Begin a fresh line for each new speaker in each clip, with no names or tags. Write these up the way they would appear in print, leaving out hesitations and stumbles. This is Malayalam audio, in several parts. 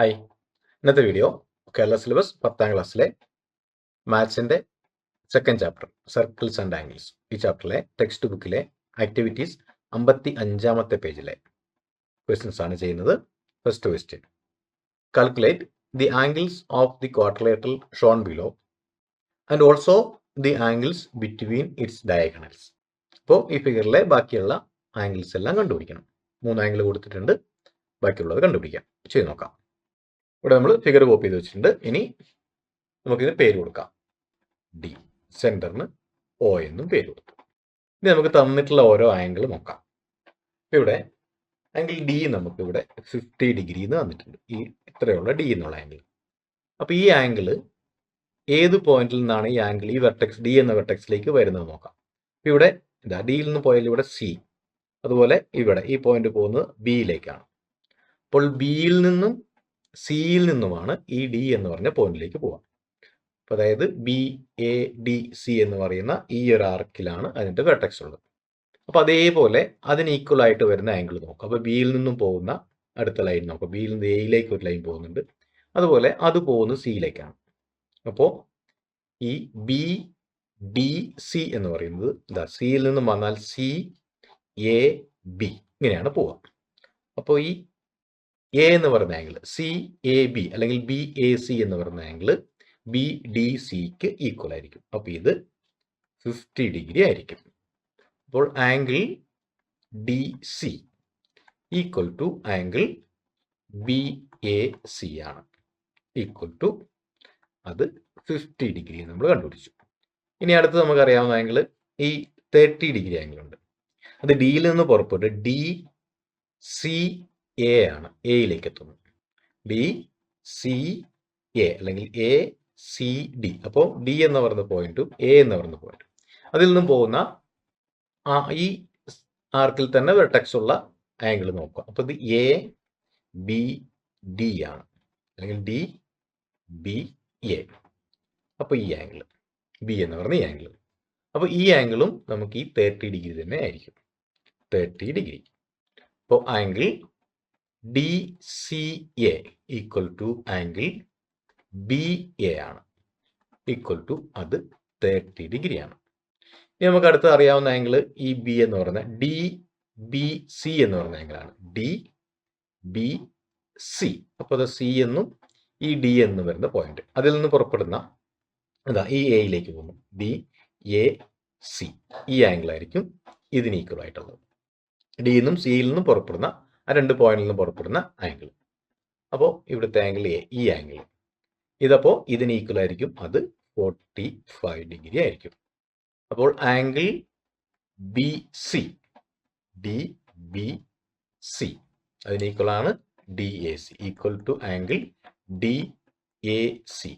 ഹായ്, ഇന്നത്തെ വീഡിയോ കേരള സിലബസ് 10ാം ക്ലാസ്സിലെ മാത്സിൻ്റെ second chapter circles and angles ഈ ചാപ്റ്ററിലെ ടെക്സ്റ്റ് ബുക്കിലെ ആക്ടിവിറ്റീസ് 55ാമത്തെ പേജിലെ ക്വസ്റ്റ്യൻസ് ആണ് ചെയ്യുന്നത്. First question, calculate the angles of the quadrilateral Sean below and also the angles between it's diagonals. അപ്പോൾ ഈ ഫിഗറിലെ ബാക്കിയുള്ള ആംഗിൾസ് എല്ലാം കണ്ടുപിടിക്കണം. 3 ആംഗിൾ കൊടുത്തിട്ടുണ്ട്, ബാക്കിയുള്ളത് കണ്ടുപിടിക്കാം. ചെയ്ത് നോക്കാം. ഇവിടെ നമ്മൾ ഫിഗർ കോപ്പി ചെയ്ത് വെച്ചിട്ടുണ്ട്. ഇനി നമുക്കിതിന് പേര് കൊടുക്കാം. ഡി, സെന്ററിന് ഒ എന്നും പേര് കൊടുത്തു. ഇനി നമുക്ക് തന്നിട്ടുള്ള ഓരോ ആംഗിൾ നോക്കാം. ഇവിടെ ആംഗിൾ ഡി നമുക്ക് ഇവിടെ 50 ഡിഗ്രി എന്ന് തന്നിട്ടുണ്ട്. ഈ ഇത്രയുള്ള ഡി എന്നുള്ള ആംഗിൾ. അപ്പോൾ ഈ ആംഗിൾ ഏത് പോയിന്റിൽ നിന്നാണ് ഈ ആംഗിൾ ഈ വെർട്ടെക്സ് ഡി എന്ന വെർട്ടെക്സിലേക്ക് വരുന്നത് നോക്കാം. അപ്പോൾ ഇവിടെ ഇതാ ഡിയിൽ നിന്ന് പോയാൽ ഇവിടെ സി, അതുപോലെ ഇവിടെ ഈ പോയിന്റ് പോകുന്നത് ബിയിലേക്കാണ്. അപ്പോൾ ബിയിൽ നിന്നും സിയിൽ നിന്നുമാണ് ഈ ഡി എന്ന് പറഞ്ഞ പോയിന്റിലേക്ക് പോവാം. അപ്പോൾ അതായത് ബി എ ഡി സി എന്ന് പറയുന്ന ഈ ഒരു ആർക്കിലാണ് അതിൻ്റെ വെർട്ടെക്സ് ഉള്ളത്. അപ്പോൾ അതേപോലെ അതിന് ഈക്വൽ ആയിട്ട് വരുന്ന ആംഗിൾ നോക്കാം. അപ്പോൾ ബിയിൽ നിന്നും പോകുന്ന അടുത്ത ലൈൻ നോക്കാം. ബിയിൽ നിന്ന് എയിലേക്ക് ഒരു ലൈൻ പോകുന്നുണ്ട്, അതുപോലെ അത് പോകുന്നത് സിയിലേക്കാണ്. അപ്പോൾ ഈ ബി ഡി സി എന്ന് പറയുന്നത് ഇതാ സിയിൽ നിന്നും വന്നാൽ സി എ ബി ഇങ്ങനെയാണ് പോവുക. അപ്പോൾ ഈ എ എന്ന് പറയുന്ന ആംഗിൾ സി എ ബി അല്ലെങ്കിൽ ബി എ സി എന്ന് പറയുന്ന ആംഗിൾ ബി ഡി സിക്ക് ഈക്വൽ ആയിരിക്കും. അപ്പോൾ ഇത് 50 ഡിഗ്രി ആയിരിക്കും. അപ്പോൾ angle D C equal to angle B A C ആണ്. ഈക്വൽ ടു അത് 50 ഡിഗ്രി നമ്മൾ കണ്ടുപിടിച്ചു. ഇനി അടുത്ത് നമുക്കറിയാവുന്ന ആംഗിൾ ഈ 30 ഡിഗ്രി ആംഗിൾ ഉണ്ട്. അത് ഡിയിൽ നിന്ന് പുറപ്പെട്ട് ഡി സി എ ആണ്, എയിലേക്ക് എത്തുന്നു. ഡി സി എ അല്ലെങ്കിൽ എ സി ഡി. അപ്പോൾ ഡി എന്ന് പറയുന്ന പോയിന്റും എ എന്ന് പറയുന്ന പോയിന്റും അതിൽ നിന്നും പോകുന്ന ഈ ആർക്കിൽ തന്നെ വെർട്ടെക്സ് ഉള്ള ആംഗിൾ നോക്കുക. അപ്പോൾ ഇത് എ ബി ഡി ആണ്, അല്ലെങ്കിൽ ഡി ബി എ. അപ്പോൾ ഈ ആംഗിൾ ബി എന്ന് പറയുന്ന ഈ ആംഗിൾ, അപ്പോൾ ഈ ആംഗിളും നമുക്ക് ഈ 30 ഡിഗ്രി തന്നെ ആയിരിക്കും. 30 ഡിഗ്രി. അപ്പോൾ angle D C A equal to angle B A ആണ്. ഈക്വൽ ടു അത് 30 ഡിഗ്രിയാണ്. ഇനി നമുക്ക് അടുത്ത് അറിയാവുന്ന ആംഗിൾ ഈ ബി എന്ന് പറയുന്ന ഡി ബി സി എന്ന് പറയുന്ന ആംഗിളാണ്. D B C. അപ്പോൾ അത് സി എന്നും ഈ ഡി എന്ന് വരുന്ന പോയിന്റ് അതിൽ നിന്ന് പുറപ്പെടുന്ന അതാ ഈ എയിലേക്ക് പോകുന്നു. ഡി എ സി ഈ ആംഗിൾ ആയിരിക്കും ഇതിന് ഈക്വൽ ആയിട്ടുള്ളത്. ഡിയിൽ നിന്നും സിയിൽ നിന്നും പുറപ്പെടുന്ന ആ 2 പോയിന്റിൽ നിന്നും പുറപ്പെടുന്ന ആംഗിൾ. അപ്പോൾ ഇവിടുത്തെ ആംഗിൾ എ, ഈ ആംഗിൾ ഇതപ്പോൾ ഇതിന് ഈക്വൽ ആയിരിക്കും. അത് 45 ഡിഗ്രി ആയിരിക്കും. അപ്പോൾ angle B C D B C അതിന് ഈക്വൽ ആണ് D A C. Equal to angle D A C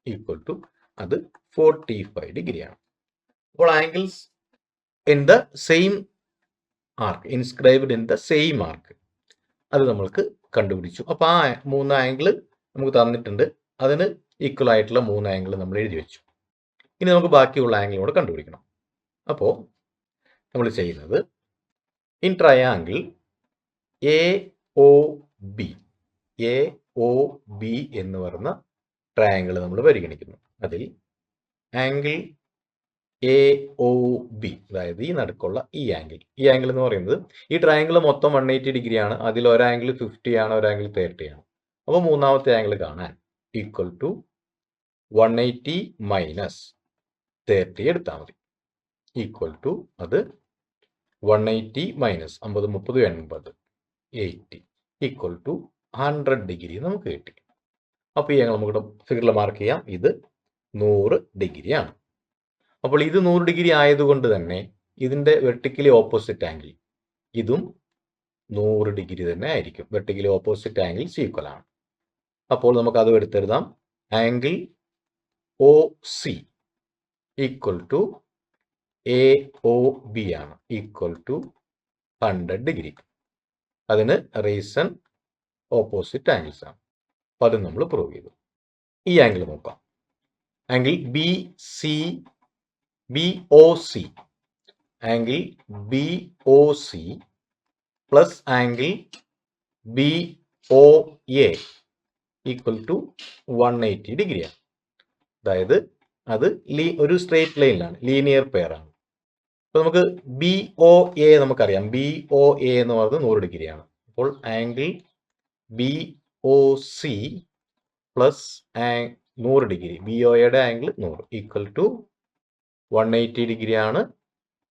equal to അത് 45 ഡിഗ്രിയാണ്. അപ്പോൾ angles in the same arc, inscribed in the same arc, അത് നമ്മൾക്ക് കണ്ടുപിടിച്ചു. അപ്പോൾ ആ 3 ആംഗിൾ നമുക്ക് തന്നിട്ടുണ്ട്. അതിന് ഈക്വൽ ആയിട്ടുള്ള 3 ആംഗിൾ നമ്മൾ എഴുതി വെച്ചു. ഇനി നമുക്ക് ബാക്കിയുള്ള ആംഗിൾ കൂടെ കണ്ടുപിടിക്കണം. അപ്പോൾ നമ്മൾ ചെയ്യുന്നത് in triangle A O B, A O B എന്ന് പറയുന്ന ട്രയാങ്കിൾ നമ്മൾ പരിഗണിക്കുന്നു. അതിൽ ആംഗിൾ എ ഒ ബി, അതായത് ഈ നടുക്കുള്ള ഈ ആംഗിൾ എന്ന് പറയുന്നത് ഈ ട്രയാങ്കിൾ മൊത്തം 180 ഡിഗ്രി ആണ്. അതിൽ ഒരു ആംഗിൾ 50 ആണ്, ഒരു ആംഗിൾ 30 ആണ്. അപ്പോൾ മൂന്നാമത്തെ ആംഗിൾ കാണാൻ ഈക്വൽ ടു 180 മൈനസ് 30 എടുത്താൽ മതി. ഈക്വൽ ടു അത് 180 മൈനസ് 50 30 80 80 ഈക്വൽ ടു 100 ഡിഗ്രി നമുക്ക് കിട്ടി. അപ്പോൾ ഈ ആംഗിൾ നമുക്ക് ഫിഗറിൽ മാർക്ക് ചെയ്യാം. ഇത് 100 ഡിഗ്രിയാണ്. അപ്പോൾ ഇത് 100 ഡിഗ്രി ആയതുകൊണ്ട് തന്നെ ഇതിൻ്റെ വെർട്ടിക്കലി ഓപ്പോസിറ്റ് ആംഗിൾ ഇതും 100 ഡിഗ്രി തന്നെ ആയിരിക്കും. വെർട്ടിക്കലി ഓപ്പോസിറ്റ് ആംഗിൾസ് ഈക്വൽ ആണ്. അപ്പോൾ നമുക്ക് അത് എടുത്തെഴുതാം. Angle O C equal to A O B ആണ്. ഈക്വൽ ടു 100 ഡിഗ്രി. അതിന് റീസൺ ഓപ്പോസിറ്റ് ആംഗിൾസ് ആണ്. അപ്പോൾ അത് നമ്മൾ പ്രൂവ് ചെയ്തു. ഈ ആംഗിൾ നോക്കാം. Angle B C B O C, angle B O C plus angle B O A equal to 180 ഡിഗ്രിയാണ്. അതായത് അത് ഒരു സ്ട്രേറ്റ് ലൈനിലാണ്, ലീനിയർ പെയർ ആണ്. അപ്പോൾ നമുക്ക് BOA നമുക്കറിയാം, BOA എന്ന് പറയുന്നത് 100 ഡിഗ്രിയാണ്. അപ്പോൾ ആംഗിൾ BOC പ്ലസ് 100 ഡിഗ്രി, BOയുടെ ആംഗിൾ 100 ഈക്വൽ ടു 180 ഡിഗ്രിയാണ്.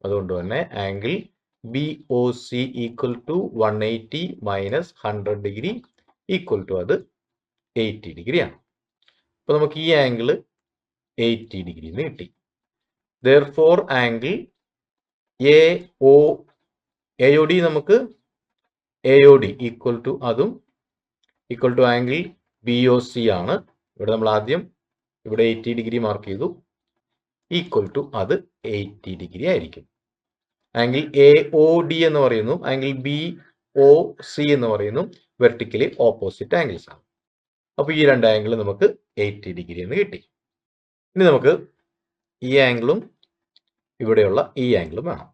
അതുകൊണ്ട് തന്നെ angle BOC equal to 180 minus 100 degree equal to അത് 80 ഡിഗ്രിയാണ്. അപ്പോൾ നമുക്ക് ഈ ആംഗിൾ 80 ഡിഗ്രി എന്ന് കിട്ടി. Therefore ആംഗിൾ AOD നമുക്ക് AOD ഈക്വൽ ടു അതും ഈക്വൽ ടു ആംഗിൾ BOC ആണ്. ഇവിടെ നമ്മൾ ആദ്യം ഇവിടെ 80 ഡിഗ്രി മാർക്ക് ചെയ്തു, ഈക്വൽ ടു അത് 80 ഡിഗ്രി ആയിരിക്കും. ആംഗിൾ AOD എന്ന് പറയുന്നു, ആംഗിൾ BOC എന്ന് പറയുന്നു വെർട്ടിക്കലി ഓപ്പോസിറ്റ് ആംഗിൾസ് ആണ്. അപ്പോൾ ഈ രണ്ട് ആംഗിൾ നമുക്ക് 80 ഡിഗ്രി എന്ന് കിട്ടി. ഇനി നമുക്ക് ഈ ആംഗിളും ഇവിടെയുള്ള ഈ ആംഗിളും വേണം.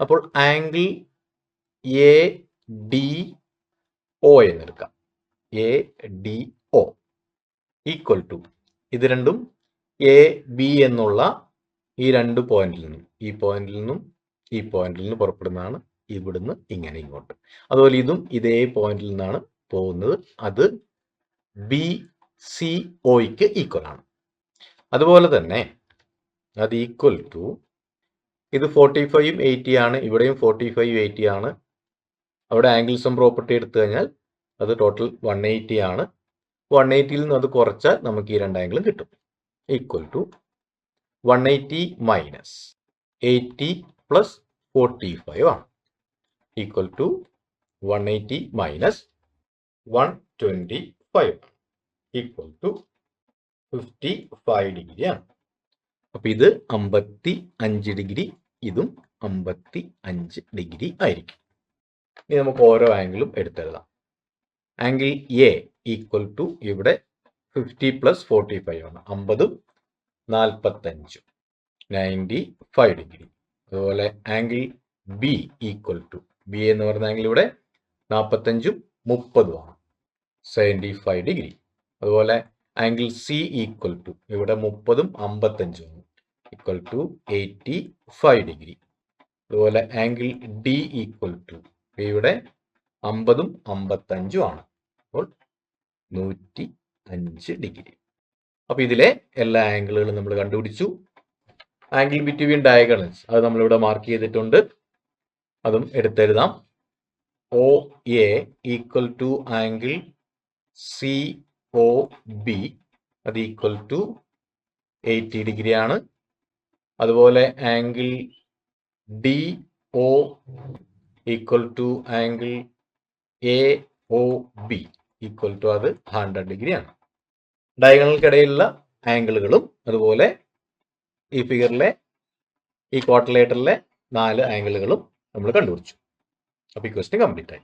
അപ്പോൾ ആംഗിൾ ADO എന്നെടുക്കാം. ADO ഈക്വൽ ടു ഇത് രണ്ടും AB എന്നുള്ള ഈ രണ്ട് പോയിന്റിൽ നിന്നും, ഈ പോയിന്റിൽ നിന്നും ഈ പോയിന്റിൽ നിന്ന് പുറപ്പെടുന്നതാണ്, ഇവിടുന്ന് ഇങ്ങനെ ഇങ്ങോട്ട്. അതുപോലെ ഇതും ഇതേ പോയിന്റിൽ നിന്നാണ് പോകുന്നത്, അത് BCOയ്ക്ക് ഈക്വൽ ആണ്. അതുപോലെ തന്നെ അത് ഈക്വൽ ടു ഇത് 45ഉം 80 ആണ്, ഇവിടെയും 45 80 ആണ്. അവിടെ ആംഗിൾസും പ്രോപ്പർട്ടി എടുത്തു കഴിഞ്ഞാൽ അത് ടോട്ടൽ 180 ആണ്. 180യിൽ നിന്ന് അത് കുറച്ചാൽ നമുക്ക് ഈ രണ്ട് ആംഗിളും കിട്ടും. ഈക്വൽ ടു 180 മൈനസ് 80 പ്ലസ് 45 ആണ്. Equal to 180 minus 125 equal to 55 degree ആണ്. അപ്പൊ ഇത് 55 ഡിഗ്രി, ഇതും 55 ഡിഗ്രി ആയിരിക്കും. ഇനി നമുക്ക് ഓരോ ആംഗിളും എടുത്തെഴുതാം. ആംഗിൾ A ഈക്വൽ ടു ഇവിടെ 50 പ്ലസ് 45 ആണ്, 50ഉം 45ഉം 95 ഡിഗ്രി. അതുപോലെ angle B equal to B എന്ന് പറയുന്ന ആംഗിൾ ഇവിടെ 45ഉം 30ഉം ആണ്, 75 ഡിഗ്രി. അതുപോലെ ആംഗിൾ C ഈക്വൽ ടു ഇവിടെ 30ഉം 55ഉം ആണ്, ഈക്വൽ ടു 85 ഡിഗ്രി. അതുപോലെ ആംഗിൾ D ഈക്വൽ ടു ഇവിടെ 50ഉം 55ഉം ആണ്, അപ്പോൾ 105 ഡിഗ്രി. അപ്പൊ ഇതിലെ എല്ലാ ആംഗിളുകളും നമ്മൾ കണ്ടുപിടിച്ചു. ആംഗിൾ ബിറ്റ്വീൻ ഡയഗണൽസ് അത് നമ്മളിവിടെ മാർക്ക് ചെയ്തിട്ടുണ്ട്, അതും എടുത്തെഴുതാം. OA equal to angle COB അത് ഈക്വൽ ടു 80 ഡിഗ്രി ആണ്. അതുപോലെ angle DO equal to angle AOB equal to അത് 100 ഡിഗ്രി ആണ്. ഡയഗണൽക്കിടയിലുള്ള ആംഗിളുകളും അതുപോലെ ഈ ഫിഗറിലെ ഈ ക്വാഡ്രിലേറ്ററിലെ 4 ആംഗിളുകളും നമ്മൾ കണ്ടുപിടിച്ചു. അപ്പോൾ ഈ ക്വസ്റ്റ്യൻ കംപ്ലീറ്റ് ആയി.